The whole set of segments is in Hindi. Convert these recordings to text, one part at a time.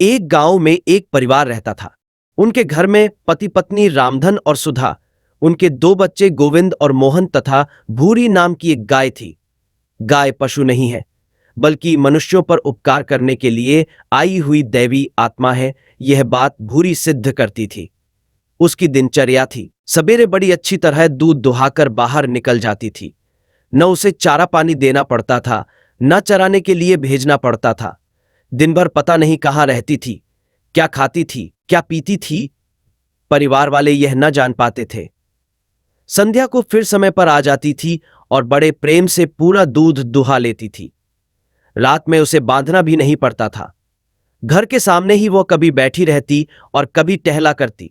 एक गांव में एक परिवार रहता था। उनके घर में पति पत्नी रामधन और सुधा, उनके दो बच्चे गोविंद और मोहन तथा भूरी नाम की एक गाय थी। गाय पशु नहीं है, बल्कि मनुष्यों पर उपकार करने के लिए आई हुई दैवी आत्मा है। यह बात भूरी सिद्ध करती थी। उसकी दिनचर्या थी, सवेरे बड़ी अच्छी तरह दूध दुहाकर बाहर निकल जाती थी। न उसे चारा पानी देना पड़ता था, न चराने के लिए भेजना पड़ता था। दिन भर पता नहीं कहाँ रहती थी, क्या खाती थी, क्या पीती थी, परिवार वाले यह न जान पाते थे। संध्या को फिर समय पर आ जाती थी और बड़े प्रेम से पूरा दूध दुहा लेती थी। रात में उसे बांधना भी नहीं पड़ता था। घर के सामने ही वो कभी बैठी रहती और कभी टहला करती।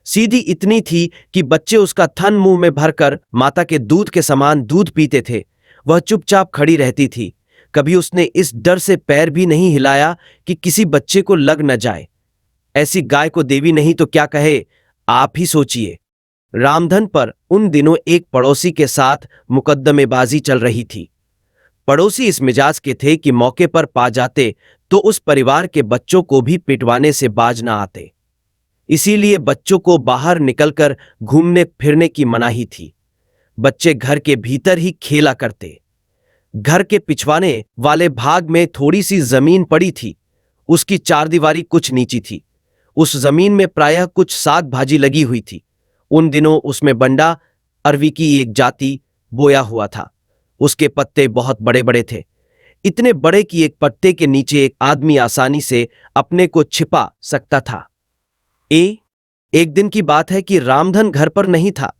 सीधी इतनी थी कि बच्चे उसका थन मुंह में भरकर माता के दूध के समान दूध पीते थे। वह चुपचाप खड़ी रहती थी। कभी उसने इस डर से पैर भी नहीं हिलाया कि किसी बच्चे को लग न जाए। ऐसी गाय को देवी नहीं तो क्या कहे, आप ही सोचिए। रामधन पर उन दिनों एक पड़ोसी के साथ मुकद्दमेबाजी चल रही थी। पड़ोसी इस मिजाज के थे कि मौके पर पा जाते तो उस परिवार के बच्चों को भी पिटवाने से बाज न आते। इसीलिए बच्चों को बाहर निकलकर घूमने फिरने की मनाही थी। बच्चे घर के भीतर ही खेला करते। घर के पिछवाने वाले भाग में थोड़ी सी जमीन पड़ी थी। उसकी चारदीवारी कुछ नीची थी। उस जमीन में प्रायः कुछ साग भाजी लगी हुई थी। उन दिनों उसमें बंडा अरवी की एक जाति बोया हुआ था। उसके पत्ते बहुत बड़े बड़े थे, इतने बड़े कि एक पत्ते के नीचे एक आदमी आसानी से अपने को छिपा सकता था। एक दिन की बात है कि रामधन घर पर नहीं था।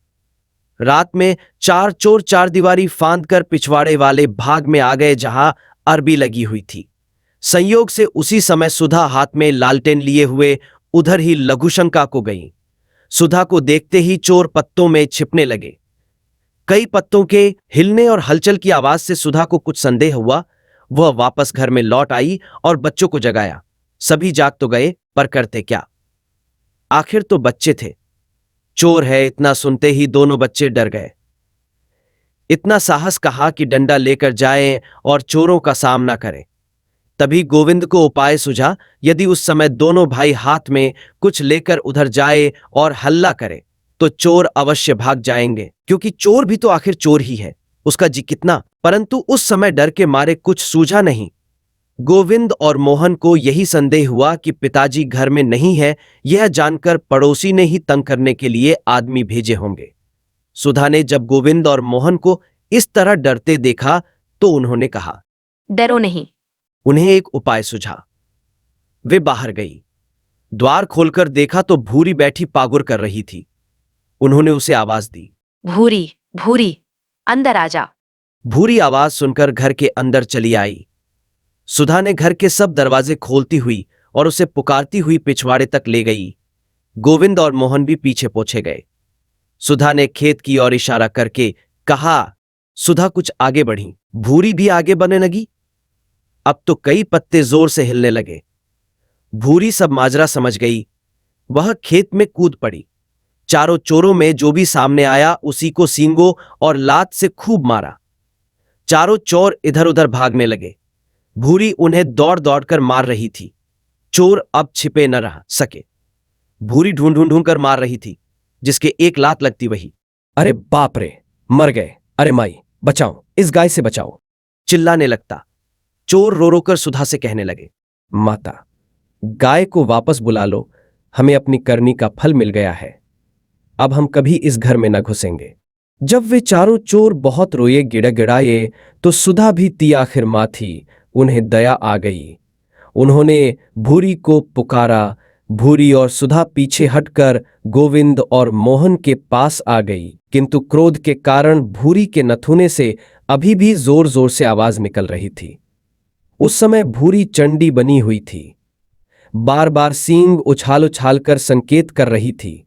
रात में चार चोर चारदीवारी फांद कर पिछवाड़े वाले भाग में आ गए जहां अरबी लगी हुई थी। संयोग से उसी समय सुधा हाथ में लालटेन लिए हुए उधर ही लघुशंका को गई। सुधा को देखते ही चोर पत्तों में छिपने लगे। कई पत्तों के हिलने और हलचल की आवाज से सुधा को कुछ संदेह हुआ। वह वापस घर में लौट आई और बच्चों को जगाया। सभी जाग तो गए, पर करते क्या? आखिर तो बच्चे थे। चोर है इतना सुनते ही दोनों बच्चे डर गए। इतना साहस कहा कि डंडा लेकर जाएं और चोरों का सामना करें। तभी गोविंद को उपाय सूझा, यदि उस समय दोनों भाई हाथ में कुछ लेकर उधर जाए और हल्ला करे तो चोर अवश्य भाग जाएंगे, क्योंकि चोर भी तो आखिर चोर ही है, उसका जी कितना। परंतु उस समय डर के मारे कुछ सूझा नहीं। गोविंद और मोहन को यही संदेह हुआ कि पिताजी घर में नहीं है। यह जानकर पड़ोसी ने ही तंग करने के लिए आदमी भेजे होंगे। सुधा ने जब गोविंद और मोहन को इस तरह डरते देखा तो उन्होंने कहा, डरो नहीं। उन्हें एक उपाय सूझा। वे बाहर गई। द्वार खोलकर देखा तो भूरी बैठी पागुर कर रही थी। उन्होंने उसे आवाज दी, भूरी, भूरी, अंदर आजा। भूरी आवाज सुनकर घर के अंदर चली आई। सुधा ने घर के सब दरवाजे खोलती हुई और उसे पुकारती हुई पिछवाड़े तक ले गई। गोविंद और मोहन भी पीछे पोछे गए। सुधा ने खेत की ओर इशारा करके कहा। सुधा कुछ आगे बढ़ी, भूरी भी आगे बढ़ने लगी। अब तो कई पत्ते जोर से हिलने लगे। भूरी सब माजरा समझ गई। वह खेत में कूद पड़ी। चारों चोरों में जो भी सामने आया उसी को सींगों और लात से खूब मारा। चारों चोर इधर उधर भागने लगे। भूरी उन्हें दौड़ दौड़ कर मार रही थी। चोर अब छिपे न रह सके। भूरी ढूंढ ढूंढ ढूंढ कर मार रही थी। जिसके एक लात लगती वही, अरे बाप रे, मर गए, अरे माई बचाओ, इस गाय से बचाओ, चिल्लाने लगता। चोर रो रो कर सुधा से कहने लगे, माता गाय को वापस बुला लो, हमें अपनी करनी का फल मिल गया है। अब हम कभी इस घर में न घुसेंगे। जब वे चारों चोर बहुत रोए गिड़गिड़ाए तो सुधा भी ती आखिर मां थी। उन्हें दया आ गई। उन्होंने भूरी को पुकारा। भूरी और सुधा पीछे हटकर गोविंद और मोहन के पास आ गई, किंतु क्रोध के कारण भूरी के नथुने से अभी भी जोर जोर से आवाज निकल रही थी। उस समय भूरी चंडी बनी हुई थी। बार बार सींग उछाल उछाल कर संकेत कर रही थी,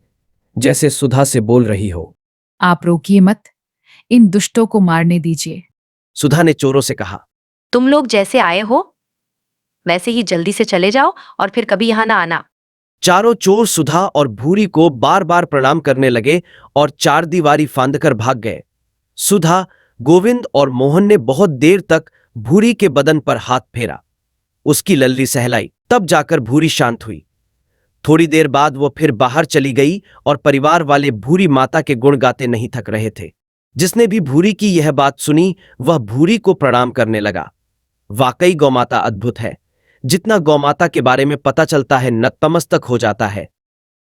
जैसे सुधा से बोल रही हो, आप रोकिए मत, इन दुष्टों को मारने दीजिए। सुधा ने चोरों से कहा, तुम लोग जैसे आए हो वैसे ही जल्दी से चले जाओ और फिर कभी यहां ना आना। चारों चोर सुधा और भूरी को बार बार प्रणाम करने लगे और चारदीवारी फांदकर भाग गए। सुधा, गोविंद और मोहन ने बहुत देर तक भूरी के बदन पर हाथ फेरा। उसकी लल्ली सहलाई तब जाकर भूरी शांत हुई। थोड़ी देर बाद वो फिर बाहर चली गई और परिवार वाले भूरी माता के गुण गाते नहीं थक रहे थे। जिसने भी भूरी की यह बात सुनी वह भूरी को प्रणाम करने लगा। वाकई गौमाता अद्भुत है। जितना गौमाता के बारे में पता चलता है नतमस्तक हो जाता है।